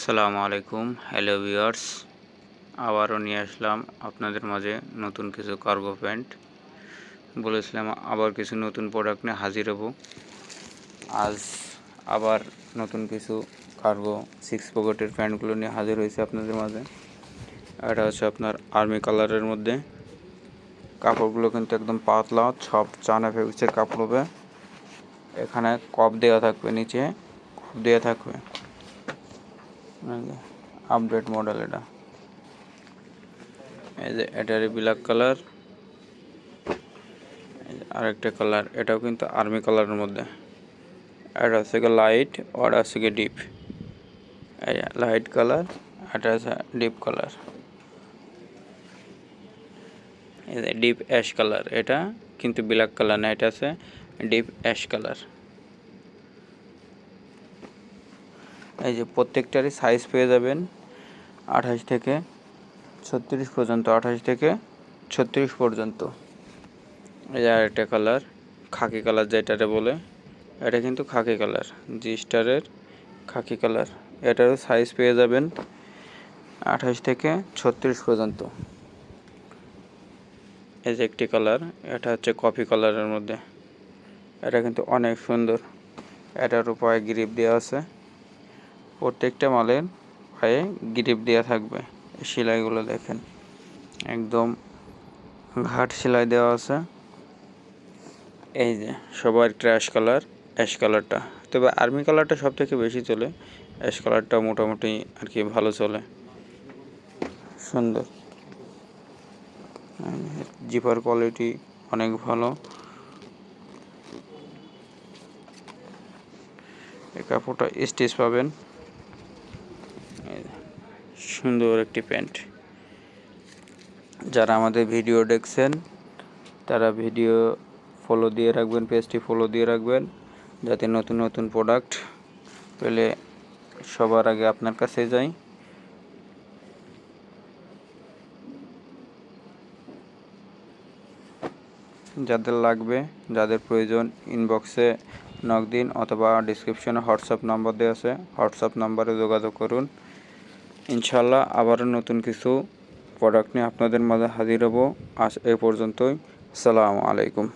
আসসালামু আলাইকুম, hello viewers. আবারও নিয়ে আসলাম আপনাদের মাঝে নতুন কিছু কার্গো প্যান্ট। বলেছিলাম আবার কিছু নতুন প্রোডাক্ট নিয়ে হাজির হব। আজ আবার নতুন কিছু কার্গো 6 পকেটের প্যান্টগুলো নিয়ে হাজির হয়েছে আপনাদের মাঝে। এটা হচ্ছে আপনার আর্মি কালারের মধ্যে। কাপড়গুলো কিন্তু একদম পাতলা, সব চায়না ফেব্রিক্সের কাপড় হবে। এখানে কপ দেওয়া থাকবে, নিচে কপ দেওয়া থাকবে। আপডেট মডেল এটা। এই যে এটার ব্ল্যাক কালার, আরেকটা কালার, এটাও কিন্তু আর্মি কালারের মধ্যে। এটা হচ্ছে লাইট, ওটা হচ্ছে ডিপ। এই লাইট কালার, এটা হচ্ছে ডিপ কালার। এই যে ডিপ অ্যাশ কালার, এটা কিন্তু ব্ল্যাক কালার না, এটা আছে ডিপ অ্যাশ কালার। এই যে প্রত্যেকটারই সাইজ পেয়ে যাবেন 28 থেকে 36 পর্যন্ত, 28 থেকে 36 পর্যন্ত। এই যে আরেকটা কালার, খাকি কালার যেটারে বলে, এটা কিন্তু খাকি কালার, জি স্টারের খাকি কালার। এটারও সাইজ পেয়ে যাবেন 28 থেকে 36 পর্যন্ত। এই যে একটি কালার, এটা হচ্ছে কফি কালারের মধ্যে। এটা কিন্তু অনেক সুন্দর। এটার পায়ে গ্রিপ দেওয়া আছে, প্রত্যেকটা মালের পায়ে গ্রিপ দেওয়া থাকবে। সেলাইগুলো দেখেন, একদম ঘাট সেলাই দেওয়া আছে। এই যে সবার ট্র্যাশ কালার, অ্যাশ কালারটা, তবে আর্মি কালারটা সব থেকে বেশি চলে। অ্যাশ কালারটা মোটামুটি আর কি ভালো চলে, সুন্দর। জিপার কোয়ালিটি অনেক ভালো। এই কাপড়টা স্টিচ পাবেন। সুন্দর একটি প্যান্ট। যারা আমাদের ভিডিও দেখছেন তারা ভিডিও ফলো দিয়ে রাখবেন, পেজটি ফলো দিয়ে রাখবেন, যাতে নতুন নতুন প্রোডাক্ট পেলে সবার আগে আপনার কাছে যাই। যাদের লাগবে, যাদের প্রয়োজন, ইনবক্সে নক দিন অথবা ডিসক্রিপশনে হোয়াটসঅ্যাপ নাম্বার দেওয়া আছে, হোয়াটসঅ্যাপ নাম্বারে যোগাযোগ করুন। ইনশাল্লাহ আবারও নতুন কিছু প্রোডাক্ট নিয়ে আপনাদের মাঝে হাজির হব। আজ এ পর্যন্তই। আসসালামু আলাইকুম।